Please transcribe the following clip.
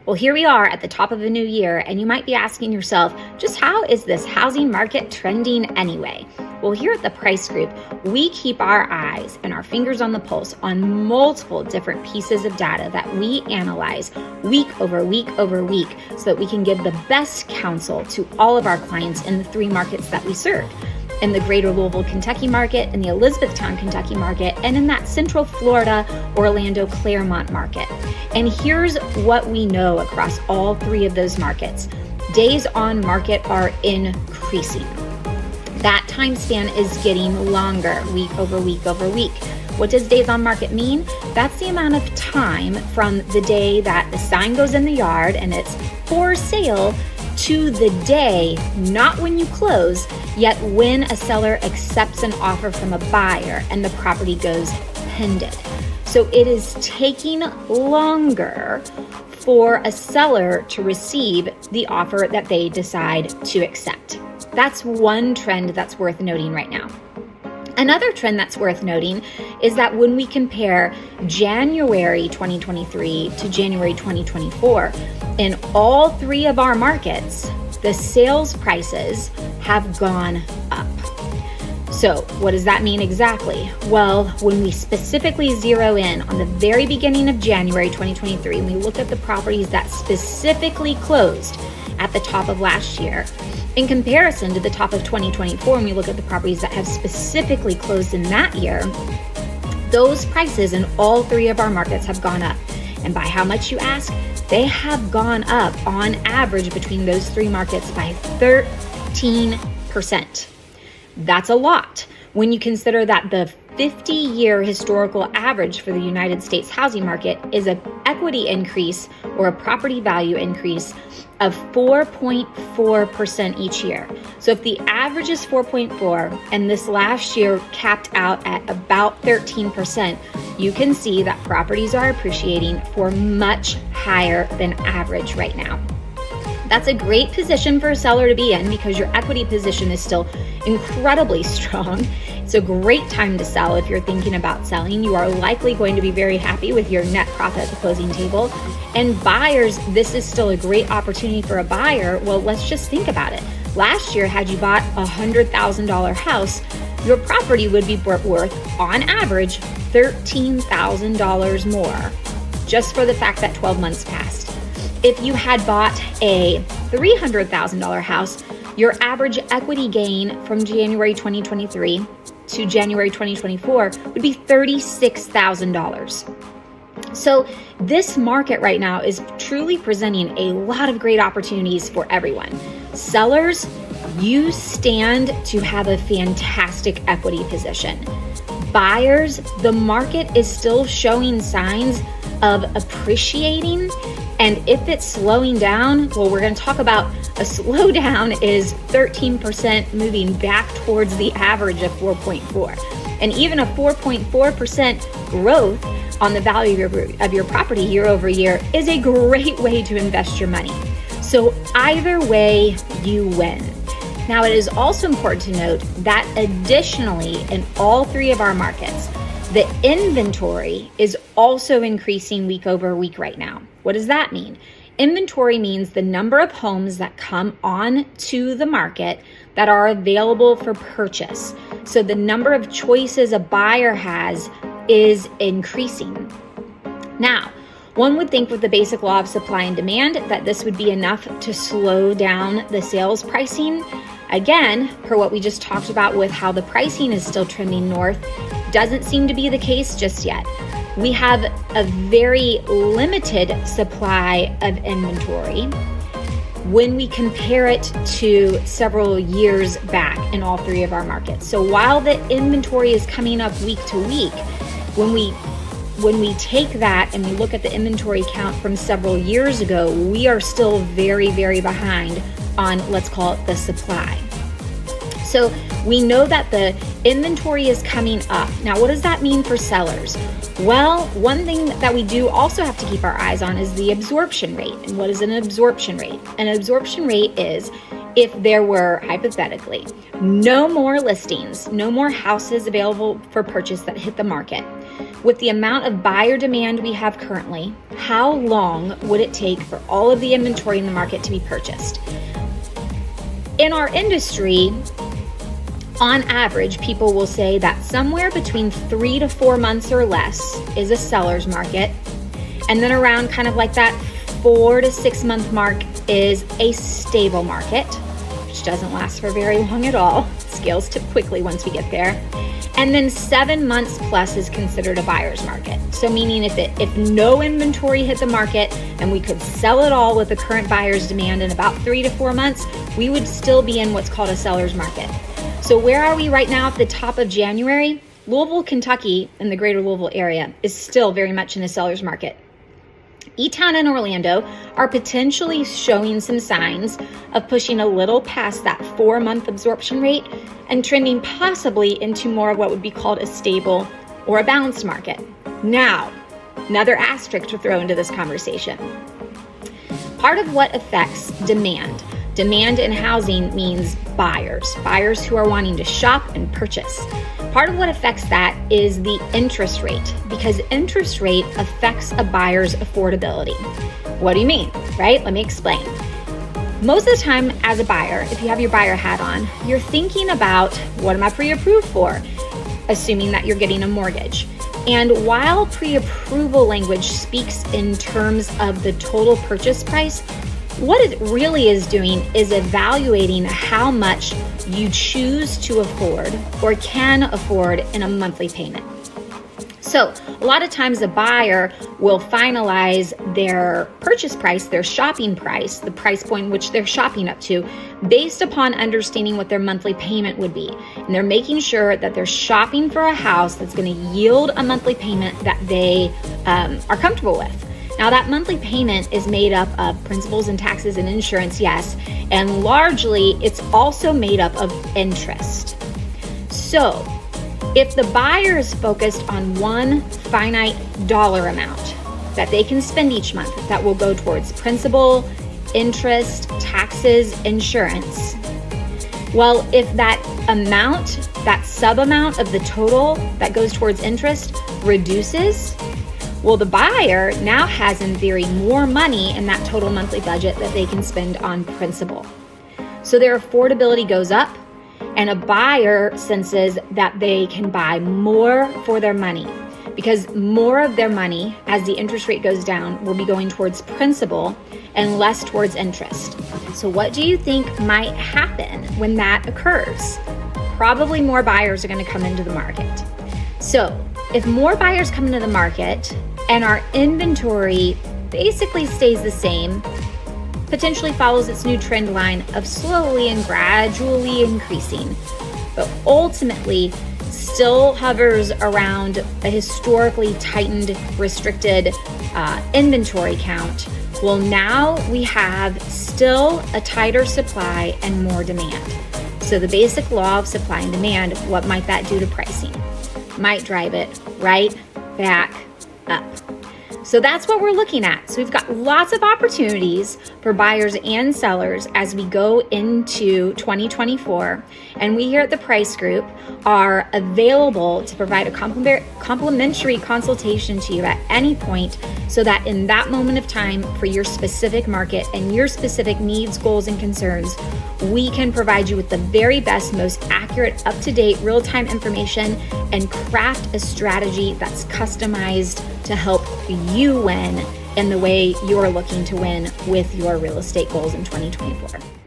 Well, here we are at the top of a new year, and you might be asking yourself, just how is this housing market trending anyway? Well, here at the Price Group, we keep our eyes and our fingers on the pulse on multiple different pieces of data that we analyze week over week over week so that we can give the best counsel to all of our clients in the three markets that we serve. In the greater Louisville, Kentucky market, in the Elizabethtown, Kentucky market, and in that Central Florida, Orlando, Claremont market. And here's what we know across all three of those markets. Days on market are increasing. That time span is getting longer week over week over week. What does days on market mean? That's the amount of time from the day that the sign goes in the yard and it's for sale to the day, not when you close, yet when a seller accepts an offer from a buyer and the property goes pending. So it is taking longer for a seller to receive the offer that they decide to accept. That's one trend that's worth noting right now. Another trend that's worth noting is that when we compare January 2023 to January 2024, in all three of our markets, the sales prices have gone up. So what does that mean exactly? Well, when we specifically zero in on the very beginning of January 2023, and we look at the properties that specifically closed at the top of last year, in comparison to the top of 2024, when we look at the properties that have specifically closed in that year, those prices in all three of our markets have gone up. And by how much, you ask? They have gone up on average between those three markets by 13%. That's a lot when you consider that the 50-year historical average for the United States housing market is an equity increase or a property value increase of 4.4% each year. So if the average is 4.4 and this last year capped out at about 13%, you can see that properties are appreciating for much higher than average right now. That's a great position for a seller to be in because your equity position is still incredibly strong. It's a great time to sell if you're thinking about selling. You are likely going to be very happy with your net profit at the closing table. And buyers, this is still a great opportunity for a buyer. Well, let's just think about it. Last year, had you bought a $100,000 house, your property would be worth, on average, $13,000 more, just for the fact that 12 months passed. If you had bought a $300,000 house, your average equity gain from January 2023 to January 2024 would be $36,000. So this market right now is truly presenting a lot of great opportunities for everyone. Sellers, you stand to have a fantastic equity position. Buyers, the market is still showing signs of appreciating. And if it's slowing down, well, we're going to talk about a slowdown is 13% moving back towards the average of 4.4. And even a 4.4% growth on the value of your property year over year is a great way to invest your money. So either way, you win. Now, it is also important to note that additionally, in all three of our markets, the inventory is also increasing week over week right now. What does that mean? Inventory means the number of homes that come on to the market that are available for purchase. So the number of choices a buyer has is increasing. Now, one would think with the basic law of supply and demand that this would be enough to slow down the sales pricing. Again, per what we just talked about with how the pricing is still trending north, doesn't seem to be the case just yet. We have a very limited supply of inventory when we compare it to several years back in all three of our markets. So while the inventory is coming up week to week, when we take that and we look at the inventory count from several years ago, we are still very, very behind on, let's call it, the supply. So we know that the inventory is coming up. Now, what does that mean for sellers? Well, one thing that we do also have to keep our eyes on is the absorption rate. And what is an absorption rate? An absorption rate is if there were, hypothetically, no more listings, no more houses available for purchase that hit the market. With the amount of buyer demand we have currently, how long would it take for all of the inventory in the market to be purchased? In our industry, on average, people will say that somewhere between 3 to 4 months or less is a seller's market. And then around kind of like that 4 to 6 month mark is a stable market, which doesn't last for very long at all. Scales tip quickly once we get there. And then 7 months plus is considered a buyer's market. So meaning if no inventory hit the market and we could sell it all with the current buyer's demand in about 3 to 4 months, we would still be in what's called a seller's market. So where are we right now at the top of January? Louisville, Kentucky, and the greater Louisville area is still very much in a seller's market. E-Town and Orlando are potentially showing some signs of pushing a little past that 4-month absorption rate and trending possibly into more of what would be called a stable or a balanced market. Now, another asterisk to throw into this conversation. Part of what affects demand in housing means buyers who are wanting to shop and purchase. Part of what affects that is the interest rate, because interest rate affects a buyer's affordability. What do you mean, right? Let me explain. Most of the time as a buyer, if you have your buyer hat on, you're thinking about what am I pre-approved for, assuming that you're getting a mortgage. And while pre-approval language speaks in terms of the total purchase price, what it really is doing is evaluating how much you choose to afford or can afford in a monthly payment. So a lot of times a buyer will finalize their purchase price, their shopping price, the price point which they're shopping up to, based upon understanding what their monthly payment would be. And they're making sure that they're shopping for a house that's going to yield a monthly payment that they are comfortable with. Now that monthly payment is made up of principals and taxes and insurance, yes, and largely it's also made up of interest. So if the buyer is focused on one finite dollar amount that they can spend each month that will go towards principal, interest, taxes, insurance, well, if that amount, that sub-amount of the total that goes towards interest reduces, well, the buyer now has, in theory, more money in that total monthly budget that they can spend on principal. So their affordability goes up, and a buyer senses that they can buy more for their money because more of their money, as the interest rate goes down, will be going towards principal and less towards interest. So what do you think might happen when that occurs? Probably more buyers are going to come into the market. So if more buyers come into the market and our inventory basically stays the same, potentially follows its new trend line of slowly and gradually increasing, but ultimately still hovers around a historically tightened, restricted inventory count, well, now we have still a tighter supply and more demand. So the basic law of supply and demand, what might that do to pricing? Might drive it right back up. So that's what we're looking at. So we've got lots of opportunities for buyers and sellers as we go into 2024. And we here at the Price Group are available to provide a complimentary consultation to you at any point so that in that moment of time for your specific market and your specific needs, goals, and concerns, we can provide you with the very best, most accurate, up-to-date, real-time information and craft a strategy that's customized to help you win in the way you're looking to win with your real estate goals in 2024.